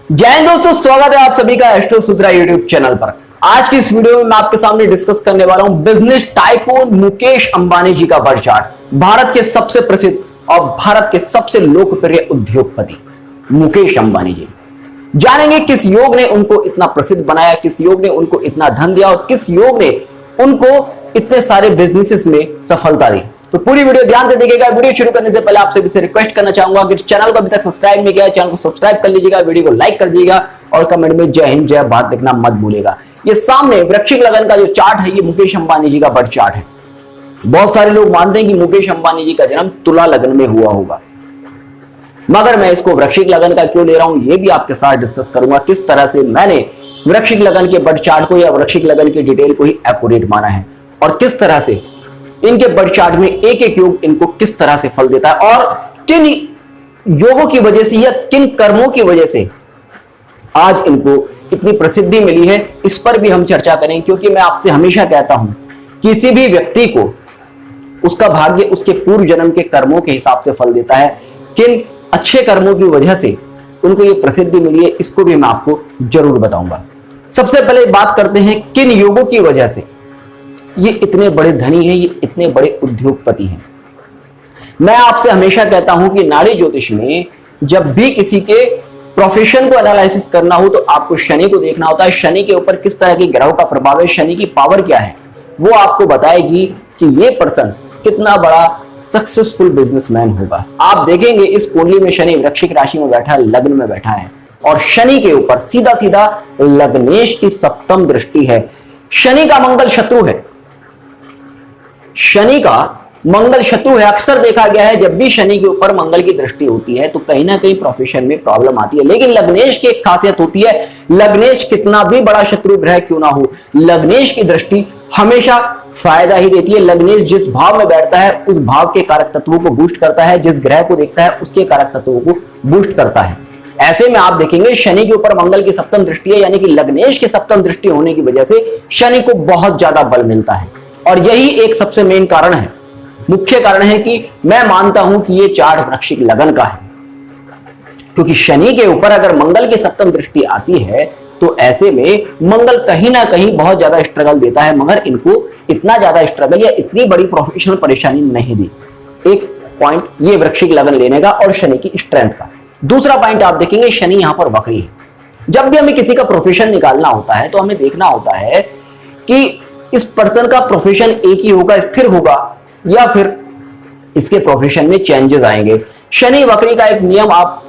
जय हिंद दोस्तों, स्वागत है आप सभी का एस्ट्रो सूत्रा यूट्यूब चैनल पर। आज की इस वीडियो में मैं आपके सामने डिस्कस करने वाला हूं बिजनेस टाइकून मुकेश अंबानी जी का बर्थ चार्ट। भारत के सबसे प्रसिद्ध और भारत के सबसे लोकप्रिय उद्योगपति मुकेश अंबानी जी। जानेंगे किस योग ने उनको इतना प्रसिद्ध बनाया, किस योग ने उनको इतना धन दिया और किस योग ने उनको इतने सारे बिजनेसेस में सफलता दी। तो पूरी वीडियो ध्यान से देखिएगा। वीडियो शुरू करने से पहले आपसे भी रिक्वेस्ट करना चाहूंगा कि चैनल को अभी तक सब्सक्राइब नहीं किया है, चैनल को सब्सक्राइब कर लीजिएगा, वीडियो को लाइक कर दीजिएगा और कमेंट में जय हिंद जय भारत लिखना मत भूलिएगा। ये सामने वृश्चिक लगन का जो चार्ट है, ये मुकेश अंबानी जी का बर्थ चार्ट है। बहुत सारे लोग मानते हैं कि मुकेश अंबानी जी का जन्म तुला लगन में हुआ होगा, मगर मैं इसको वृश्चिक लगन का क्यों ले रहा हूं, ये भी आपके साथ डिस्कस करूंगा। किस तरह से मैंने वृश्चिक लगन के बर्थ चार्ट को या वृश्चिक लगन की डिटेल को ही एक्यूरेट माना है और किस तरह से इनके बर्थ चार्ट में एक एक योग इनको किस तरह से फल देता है और किन योगों की वजह से या किन कर्मों की वजह से आज इनको इतनी प्रसिद्धि मिली है, इस पर भी हम चर्चा करेंगे। क्योंकि मैं आपसे हमेशा कहता हूं, किसी भी व्यक्ति को उसका भाग्य उसके पूर्व जन्म के कर्मों के हिसाब से फल देता है। किन अच्छे कर्मों की वजह से उनको ये प्रसिद्धि मिली है, इसको भी मैं आपको जरूर बताऊंगा। सबसे पहले बात करते हैं किन योगों की वजह से ये इतने बड़े धनी हैं, ये इतने बड़े उद्योगपति हैं। मैं आपसे हमेशा कहता हूं कि नाड़ी ज्योतिष में जब भी किसी के प्रोफेशन को एनालिसिस करना हो तो आपको शनि को देखना होता है। शनि के ऊपर किस तरह की ग्रहों का प्रभाव है, शनि की पावर क्या है, वो आपको बताएगी कि ये पर्सन कितना बड़ा सक्सेसफुल बिजनेसमैन होगा। आप देखेंगे इस कुंडली में शनि वृश्चिक राशि में बैठा है, लग्न में बैठा है और शनि के ऊपर सीधा सीधा लग्नेश की सप्तम दृष्टि है। शनि का मंगल शत्रु है, शनि का मंगल शत्रु है। अक्सर देखा गया है जब भी शनि के ऊपर मंगल की दृष्टि होती है तो कहीं ना कहीं प्रोफेशन में प्रॉब्लम आती है। लेकिन लग्नेश की एक खासियत होती है, लग्नेश कितना भी बड़ा शत्रु ग्रह क्यों ना हो, लग्नेश की दृष्टि हमेशा फायदा ही देती है। लग्नेश जिस भाव में बैठता है उस भाव के कारक तत्वों को बूस्ट करता है, जिस ग्रह को देखता है उसके कारक तत्वों को बूस्ट करता है। ऐसे में आप देखेंगे शनि के ऊपर मंगल की सप्तम दृष्टि है, यानी कि लग्नेश की सप्तम दृष्टि होने की वजह से शनि को बहुत ज्यादा बल मिलता है। और यही एक सबसे मेन कारण है, मुख्य कारण है कि मैं मानता हूं कि ये चार्ट वृश्चिक लगन का है। क्योंकि शनि के ऊपर अगर मंगल की सप्तम दृष्टि आती है तो ऐसे में मंगल कहीं ना कहीं बहुत ज्यादा स्ट्रगल देता है, मगर इनको इतना ज्यादा स्ट्रगल या इतनी बड़ी प्रोफेशनल परेशानी नहीं दी। एक पॉइंट ये वृश्चिक लगन लेने का और शनि की स्ट्रेंथ का। दूसरा पॉइंट आप देखेंगे शनि यहां पर वक्री है। जब भी हमें किसी का प्रोफेशन निकालना होता है तो हमें देखना होता है कि इस पर्सन का प्रोफेशन एक ही होगा, स्थिर होगा, या फिर इसके प्रोफेशन में चेंजेस आएंगे। शनि वक्री का एक नियम आप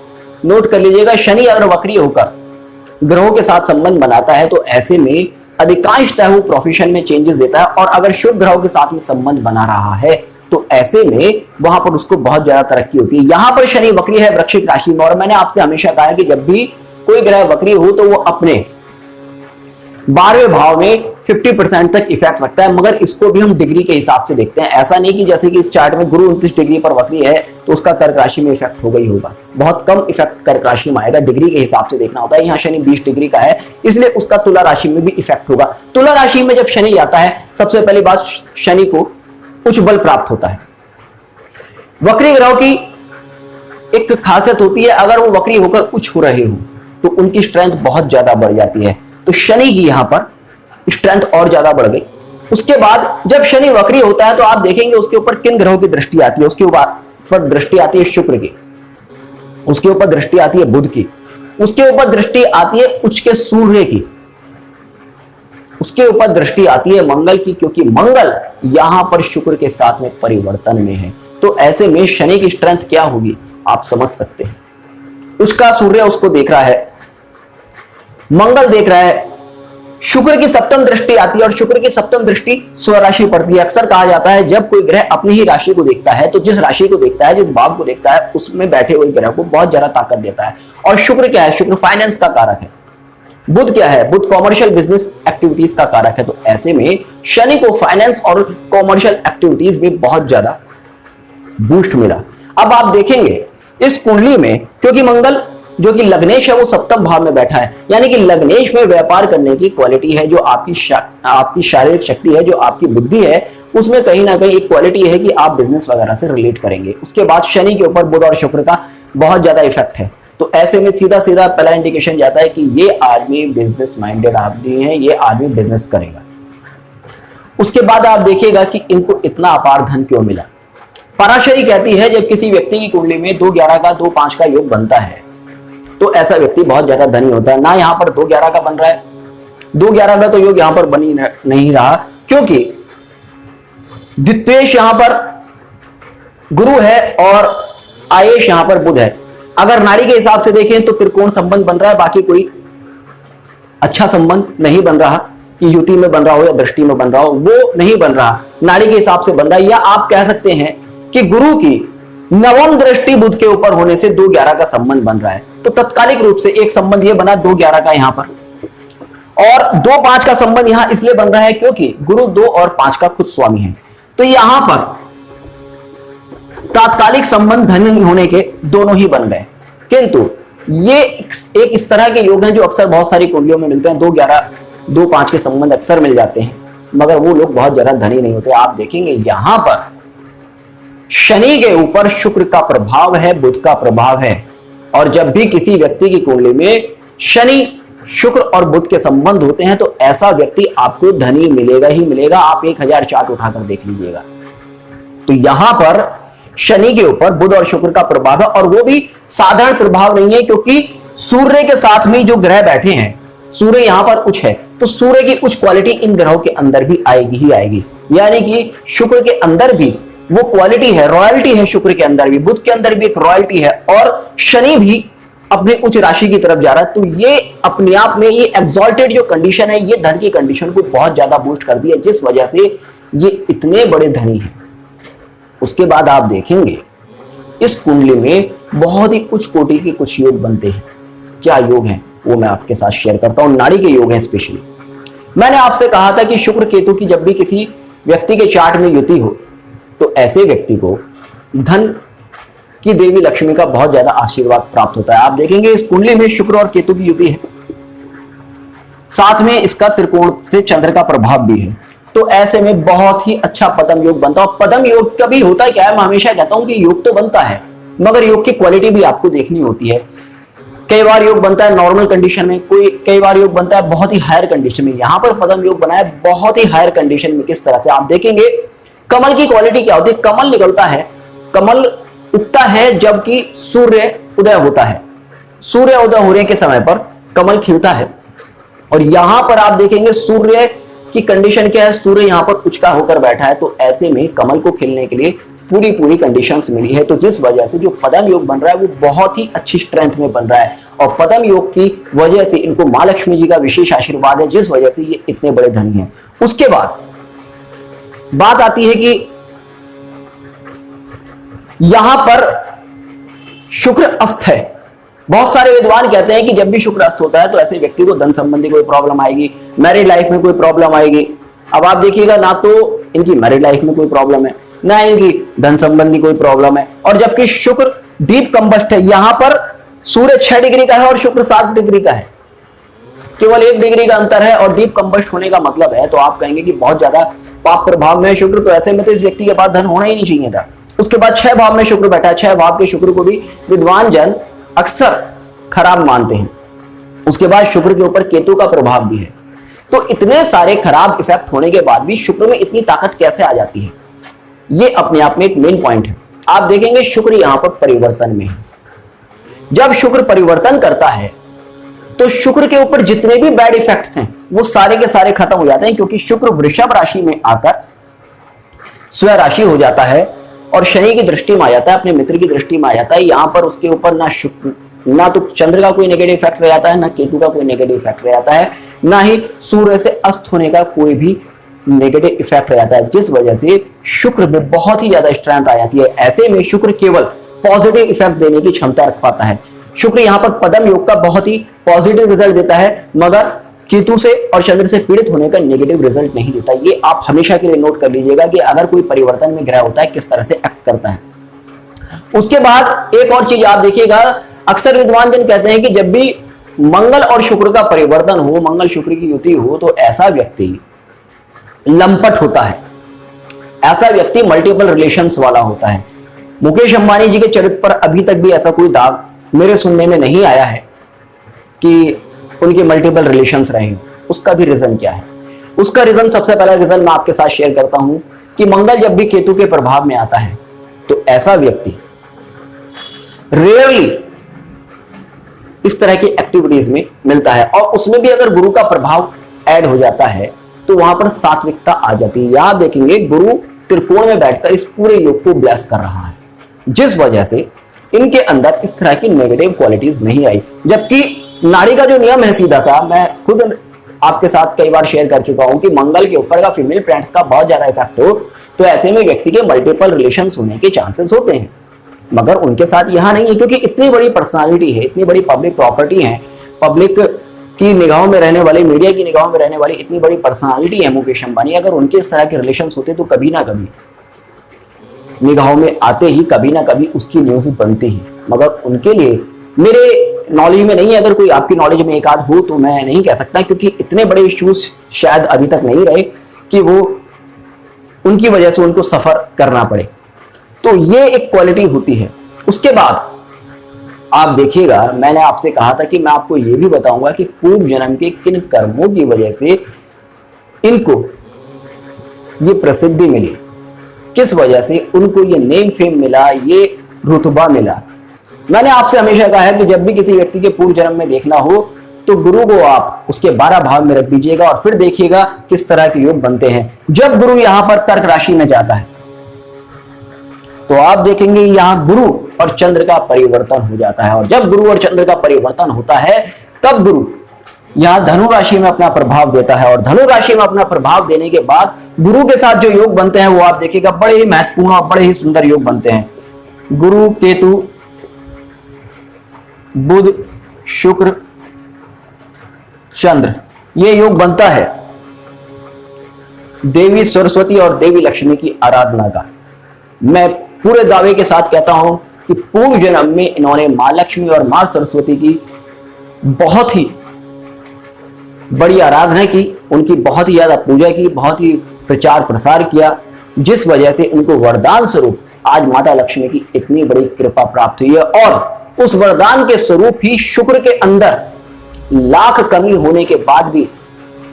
नोट कर लीजिएगा, शनि अगर वक्री होकर ग्रहों के साथ संबंध बनाता है तो ऐसे में अधिकांशतः वो प्रोफेशन में चेंजेस देता है, और अगर शुभ ग्रहों के साथ में संबंध बना रहा है तो ऐसे में वहां पर उसको बहुत ज्यादा तरक्की होती है। यहां पर शनि वक्री है वृश्चिक राशि में, और मैंने आपसे हमेशा कहा है कि जब भी कोई ग्रह वक्री हो तो वो अपने 12वें भाव में 50% तक इफेक्ट रखता है, मगर इसको भी हम डिग्री के हिसाब से देखते हैं। ऐसा नहीं कि जैसे कि इस चार्ट में गुरु 29 डिग्री पर वक्री है तो उसका कर्क राशि में इफेक्ट होगा ही होगा। बहुत कम इफेक्ट कर्क राशि में आएगा, डिग्री के हिसाब से देखना होता है। यहाँ शनि 20 डिग्री का है, इसलिए उसका तुला राशि में भी इफेक्ट होगा। तुला राशि में जब शनि आता है, सबसे पहली बात शनि को उच्च बल प्राप्त होता है। वक्री ग्रहों की एक खासियत होती है, अगर वो वक्री होकर उच्च हो रहे हो तो उनकी स्ट्रेंथ बहुत ज्यादा बढ़ जाती है। तो शनि की यहां पर स्ट्रेंथ और ज्यादा बढ़ गई। उसके बाद जब शनि वक्री होता है तो आप देखेंगे उसके ऊपर किन ग्रहों की दृष्टि आती है। उसके ऊपर दृष्टि आती है शुक्र की, उसके ऊपर दृष्टि आती है बुध की, उसके ऊपर दृष्टि आती है उच्च के सूर्य की, उसके ऊपर दृष्टि आती है मंगल की, क्योंकि मंगल यहां पर शुक्र के साथ में परिवर्तन में है। तो ऐसे में शनि की स्ट्रेंथ क्या होगी आप समझ सकते हैं। उसका सूर्य उसको देख रहा है, मंगल देख रहा है, शुक्र की सप्तम दृष्टि आती है और शुक्र की सप्तम दृष्टि स्वराशि पड़ती है। अक्सर कहा जाता है जब कोई ग्रह अपनी ही राशि को देखता है तो जिस राशि को देखता है, जिस भाव को देखता है, उसमें बैठे हुए ग्रह को बहुत ज्यादा ताकत देता है। और शुक्र क्या है, शुक्र फाइनेंस का कारक है। बुध क्या है, बुध कॉमर्शियल बिजनेस एक्टिविटीज का कारक है। तो ऐसे में शनि को फाइनेंस और कॉमर्शियल एक्टिविटीज में बहुत ज्यादा बूस्ट मिला। अब आप देखेंगे इस कुंडली में, क्योंकि मंगल जो कि लग्नेश है वो सप्तम भाव में बैठा है, यानी कि लग्नेश में व्यापार करने की क्वालिटी है, जो आपकी शारीरिक शक्ति है, जो आपकी बुद्धि है, उसमें कहीं ना कहीं एक क्वालिटी है कि आप बिजनेस वगैरह से रिलेट करेंगे। उसके बाद शनि के ऊपर बुध और शुक्र का बहुत ज्यादा इफेक्ट है। तो ऐसे में सीधा सीधा पहला इंडिकेशन जाता है कि ये आदमी बिजनेस माइंडेड आदमी है, ये आदमी बिजनेस करेगा। उसके बाद आप देखिएगा कि इनको इतना अपार धन क्यों मिला। पराशरी कहती है जब किसी व्यक्ति की कुंडली में 2-11 का 2-5 का योग बनता है तो ऐसा व्यक्ति बहुत ज्यादा धनी होता है। ना यहां पर 2-11 का बन रहा है, 2-11 का तो योग यहां पर बनी नहीं रहा, क्योंकि द्वितीयेश यहां पर गुरु है और आयेश यहां पर बुध है। अगर नाड़ी के हिसाब से देखें तो त्रिकोण संबंध बन रहा है, बाकी कोई अच्छा संबंध नहीं बन रहा कि युति में बन रहा हो या दृष्टि में बन रहा हो, वो नहीं बन रहा, नाड़ी के हिसाब से बन रहा है। या आप कह सकते हैं कि गुरु की नवम दृष्टि बुध के ऊपर होने से 2-11 का संबंध बन रहा है। तो तत्कालिक रूप से एक संबंध यह बना 2-11 का यहां पर, और 2-5 का संबंध यहां इसलिए बन रहा है क्योंकि गुरु 2 और 5 का खुद स्वामी है। तो यहां पर तात्कालिक संबंध धन होने के दोनों ही बन गए। किंतु ये एक इस तरह के योग हैं जो अक्सर बहुत सारी कुंडलियों में मिलते हैं। 2-11 2-5 के संबंध अक्सर मिल जाते हैं, मगर वो लोग बहुत ज्यादा धनी नहीं होते। आप देखेंगे यहां पर शनि के ऊपर शुक्र का प्रभाव है, बुध का प्रभाव है, और जब भी किसी व्यक्ति की कुंडली में शनि शुक्र और बुध के संबंध होते हैं तो ऐसा व्यक्ति आपको धनी मिलेगा ही मिलेगा। आप 1000 चार्ट उठाकर देख लीजिएगा। तो यहां पर शनि के ऊपर बुध और शुक्र का प्रभाव है, और वो भी साधारण प्रभाव नहीं है, क्योंकि सूर्य के साथ में जो ग्रह बैठे हैं, सूर्य यहां पर उच्च है, तो सूर्य की उच्च क्वालिटी इन ग्रहों के अंदर भी आएगी ही आएगी। यानी कि शुक्र के अंदर भी वो क्वालिटी है, रॉयल्टी है शुक्र के अंदर भी, बुध के अंदर भी एक रॉयल्टी है, और शनि भी अपने उच्च राशि की तरफ जा रहा है। तो ये अपने आप में ये एग्जॉल्टेड जो कंडीशन है, ये धन की कंडीशन को बहुत ज्यादा बूस्ट कर दी है, जिस वजह से ये इतने बड़े धनी हैं। उसके बाद आप देखेंगे इस कुंडली में बहुत ही उच्च कोटि के कुछ योग बनते हैं। क्या योग हैं वो मैं आपके साथ शेयर करता हूं। नाड़ी के योग हैं स्पेशली। मैंने आपसे कहा था कि शुक्र केतु की जब भी किसी व्यक्ति के चार्ट में युति हो तो ऐसे व्यक्ति को धन की देवी लक्ष्मी का बहुत ज्यादा आशीर्वाद प्राप्त होता है। आप देखेंगे इस कुंडली में शुक्र और केतु की युति है, साथ में इसका त्रिकोण से चंद्र का प्रभाव भी है। तो ऐसे में बहुत ही अच्छा पदम योग बनता है। और पदम योग कभी होता क्या है, मैं हमेशा कहता हूं कि योग तो बनता है, मगर योग की क्वालिटी भी आपको देखनी होती है। कई बार योग बनता है नॉर्मल कंडीशन में, कई बार योग बनता है बहुत ही हायर कंडीशन में। यहां पर पदम योग बना है बहुत ही हायर कंडीशन में। किस तरह से आप देखेंगे, कमल की क्वालिटी क्या होती है, कमल निकलता है, कमल उगता है जबकि सूर्य उदय होता है। सूर्य उदय होने के समय पर कमल खिलता है, और यहां पर आप देखेंगे सूर्य की कंडीशन क्या है, सूर्य यहां पर उच्च का होकर बैठा है। तो ऐसे में कमल को खिलने के लिए पूरी कंडीशंस मिली है। तो जिस वजह से जो पदम योग बन रहा है वो बहुत ही अच्छी स्ट्रेंथ में बन रहा है, और पदम योग की वजह से इनको मां लक्ष्मी जी का विशेष आशीर्वाद है, जिस वजह से ये इतने बड़े धनी हैं। उसके बाद बात आती है कि यहां पर शुक्र अस्त है। बहुत सारे विद्वान कहते हैं कि जब भी शुक्र अस्त होता है तो ऐसे व्यक्ति को धन संबंधी कोई प्रॉब्लम आएगी, मैरिड लाइफ में कोई प्रॉब्लम आएगी। अब आप देखिएगा, ना तो इनकी मैरिड लाइफ में कोई प्रॉब्लम है, ना इनकी धन संबंधी कोई प्रॉब्लम है, और जबकि शुक्र डीप कंबस्ट है। यहां पर सूर्य 6 डिग्री का है और शुक्र 7 डिग्री का है, केवल 1 डिग्री का अंतर है। और डीप कंबस्ट होने का मतलब है, तो आप कहेंगे कि बहुत ज्यादा पाप प्रभाव में है शुक्र, तो ऐसे में तो इस व्यक्ति के पास धन होना ही नहीं चाहिए था। उसके बाद 6 भाव में शुक्र बैठा है, 6 भाव के शुक्र को भी विद्वान जन अक्सर खराब मानते हैं। उसके बाद शुक्र के ऊपर केतु का प्रभाव भी है। तो इतने सारे खराब इफेक्ट होने के बाद भी शुक्र में इतनी ताकत कैसे आ जाती है, ये अपने आप में एक मेन पॉइंट है। आप देखेंगे शुक्र यहां पर परिवर्तन में है। जब शुक्र परिवर्तन करता है तो शुक्र के ऊपर जितने भी बैड इफेक्ट्स हैं वो सारे के सारे खत्म हो जाते हैं, क्योंकि शुक्र वृषभ राशि में आकर स्वयं राशि हो जाता है और शनि की दृष्टि में आ जाता है, अपने मित्र की दृष्टि में आ जाता है। यहां पर उसके ऊपर ना तो चंद्र का कोई नेगेटिव इफेक्ट रह जाता है, ना केतु का कोई नेगेटिव इफेक्ट रह जाता है, ना ही सूर्य से अस्त होने का कोई भी नेगेटिव इफेक्ट रह जाता है, जिस वजह से शुक्र में बहुत ही ज्यादा स्ट्रेंथ आ जाती है। ऐसे में शुक्र केवल पॉजिटिव इफेक्ट देने की क्षमता रख पाता है। शुक्र यहां पर पदम योग का बहुत ही पॉजिटिव रिजल्ट देता है, मगर केतु से और चंद्र से पीड़ित होने का नेगेटिव रिजल्ट नहीं देता। ये आप हमेशा के लिए नोट कर लीजिएगा कि अगर कोई परिवर्तन में ग्रह होता है किस तरह से एक्ट करता है। उसके बाद एक और चीज आप देखिएगा, अक्सर विद्वान जन कहते हैं कि जब भी मंगल और शुक्र का परिवर्तन हो, मंगल शुक्र की युति हो, तो ऐसा व्यक्ति लंपट होता है, ऐसा व्यक्ति मल्टीपल रिलेशंस वाला होता है। मुकेश अंबानी जी के चरित्र पर अभी तक भी ऐसा कोई दाग मेरे सुनने में नहीं आया है कि उनके मल्टीपल रिलेशंस रहे। उसका भी रीजन क्या है? उसका रीजन, सबसे पहला रीजन मैं आपके साथ शेयर करता हूं कि मंगल जब भी केतु के प्रभाव में आता है तो ऐसा व्यक्ति रेयरली इस तरह की एक्टिविटीज में मिलता है, और उसमें भी अगर गुरु का प्रभाव ऐड हो जाता है तो वहां पर सात्विकता आ जाती है। यहां देखेंगे गुरु त्रिकोण में बैठकर इस पूरे योग को ब्लेस कर रहा है, जिस वजह से इनके अंदर इस तरह की नेगेटिव क्वालिटीज नहीं आई। जबकि नाड़ी का जो नियम है सीधा सा, मैं खुद आपके साथ कई बार शेयर कर चुका हूं कि मंगल के ऊपर का फीमेल फ्रेंड्स का बहुत ज्यादा इफेक्ट हो तो ऐसे में व्यक्ति के मल्टीपल रिलेशंस होने के चांसेस होते हैं, मगर उनके साथ यहां नहीं है, क्योंकि इतनी बड़ी पर्सनालिटी है, इतनी बड़ी पब्लिक प्रॉपर्टी है, पब्लिक की निगाहों में रहने वाली, मीडिया की निगाहों में रहने वाली इतनी बड़ी पर्सनालिटी है मुकेश अंबानी। अगर उनके इस तरह के रिलेशंस होते तो कभी ना कभी निगाहों में आते ही, कभी ना कभी उसकी न्यूज बनती ही। मगर उनके लिए मेरे नॉलेज में नहीं है, अगर कोई आपकी नॉलेज में एक आध हो तो मैं नहीं कह सकता, क्योंकि इतने बड़े इश्यूज शायद अभी तक नहीं रहे कि वो उनकी वजह से उनको सफर करना पड़े। तो ये एक क्वालिटी होती है। उसके बाद आप देखिएगा, मैंने आपसे कहा था कि मैं आपको ये भी बताऊंगा कि पूर्व जन्म के किन कर्मों की वजह से इनको ये प्रसिद्धि मिली, किस वजह से उनको ये नेम फेम मिला, ये रुतबा मिला। मैंने आपसे हमेशा कहा है कि जब भी किसी व्यक्ति के पूर्व जन्म में देखना हो तो गुरु को आप उसके 12 भाव में रख दीजिएगा और फिर देखिएगा किस तरह के योग बनते हैं। जब गुरु यहां पर कर्क राशि में जाता है तो आप देखेंगे यहां गुरु और चंद्र का परिवर्तन हो जाता है, और जब गुरु और चंद्र का परिवर्तन होता है तब गुरु यहां धनु राशि में अपना प्रभाव देता है, और धनु राशि में अपना प्रभाव देने के बाद गुरु के साथ जो योग बनते हैं वो आप देखिएगा बड़े ही महत्वपूर्ण और बड़े ही सुंदर योग बनते हैं। गुरु केतु बुध शुक्र चंद्र, ये योग बनता है देवी सरस्वती और देवी लक्ष्मी की आराधना का। मैं पूरे दावे के साथ कहता हूं कि पूर्व जन्म में इन्होंने मां लक्ष्मी और मां सरस्वती की बहुत ही बड़ी आराधना की, उनकी बहुत ही ज्यादा पूजा की, बहुत ही प्रचार प्रसार किया, जिस वजह से उनको वरदान स्वरूप आज माता लक्ष्मी की इतनी बड़ी कृपा प्राप्त हुई है। और उस वरदान के स्वरूप ही शुक्र के अंदर लाख कमी होने के बाद भी,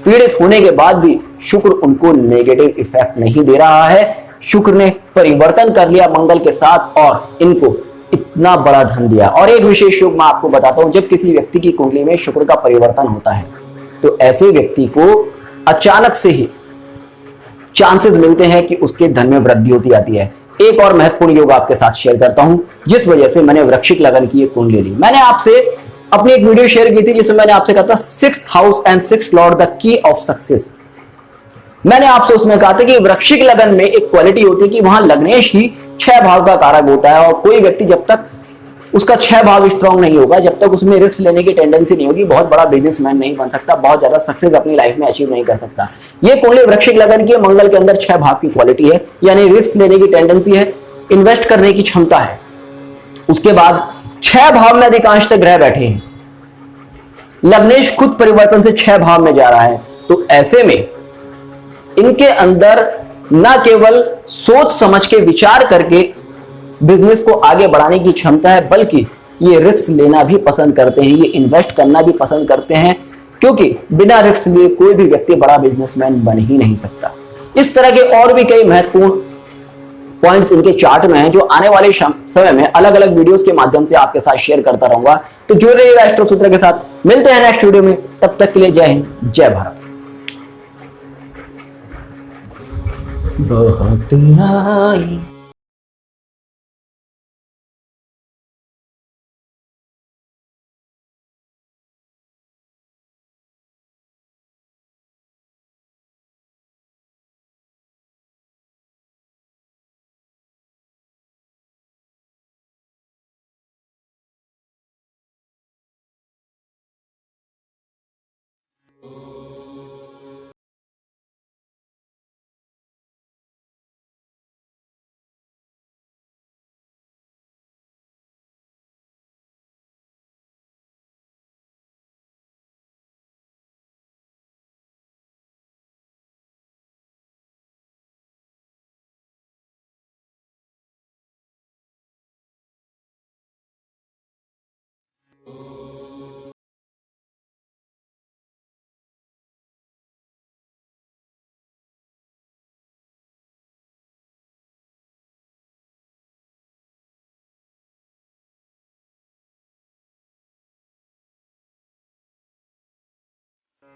पीड़ित होने के बाद भी शुक्र उनको नेगेटिव इफेक्ट नहीं दे रहा है। शुक्र ने परिवर्तन कर लिया मंगल के साथ और इनको इतना बड़ा धन दिया। और एक विशेष योग मैं आपको बताता हूं, जब किसी व्यक्ति की कुंडली में शुक्र का परिवर्तन होता है तो ऐसे व्यक्ति को अचानक से ही चांसेस मिलते हैं कि उसके धन में वृद्धि होती आती है। एक और महत्वपूर्ण योग आपके साथ शेयर करता हूं, जिस वजह से मैंने वृश्चिक लगन की एक कुंडली ली। मैंने आपसे अपनी एक वीडियो शेयर की थी जिसमें मैंने आपसे कहा था 6th house and 6th Lord the key of success. मैंने आपसे उसमें कहा था कि वृश्चिक लगन में एक क्वालिटी होती है कि वहां लग्नेश ही 6 भाव का कारक होता है, और कोई व्यक्ति जब तक उसका 6 भाव स्ट्रांग नहीं होगा, जब तक उसमें रिस्क लेने की टेंडेंसी नहीं होगी, बहुत बड़ा बिजनेसमैन नहीं बन सकता, बहुत ज्यादा सक्सेस अपनी लाइफ में अचीव नहीं कर सकता। ये कुंडली वृश्चिक लगन की मंगल के अंदर 6 भाव की क्वालिटी है, यानी रिस्क लेने की टेंडेंसी है, इन्वेस्ट करने की क्षमता है। उसके बाद 6 भाव में अधिकांश ग्रह बैठे हैं, लग्नेश खुद परिवर्तन से 6 भाव में जा रहा है, तो ऐसे में इनके अंदर न केवल सोच समझ के विचार करके बिजनेस को आगे बढ़ाने की क्षमता है, बल्कि ये रिस्क लेना भी पसंद करते हैं, ये इन्वेस्ट करना भी पसंद करते हैं, क्योंकि बिना रिस्क लिए कोई भी व्यक्ति बड़ा बिजनेसमैन बन ही नहीं सकता। इस तरह के और भी कई महत्वपूर्ण पॉइंट्स इनके चार्ट में हैं, जो आने वाले समय में अलग अलग वीडियोस के माध्यम से आपके साथ शेयर करता रहूंगा। तो जुड़े रहिएगा एस्ट्रो सूत्र के साथ। मिलते हैं नेक्स्ट वीडियो में, तब तक के लिए जय हिंद, जय भारत। बहुत आई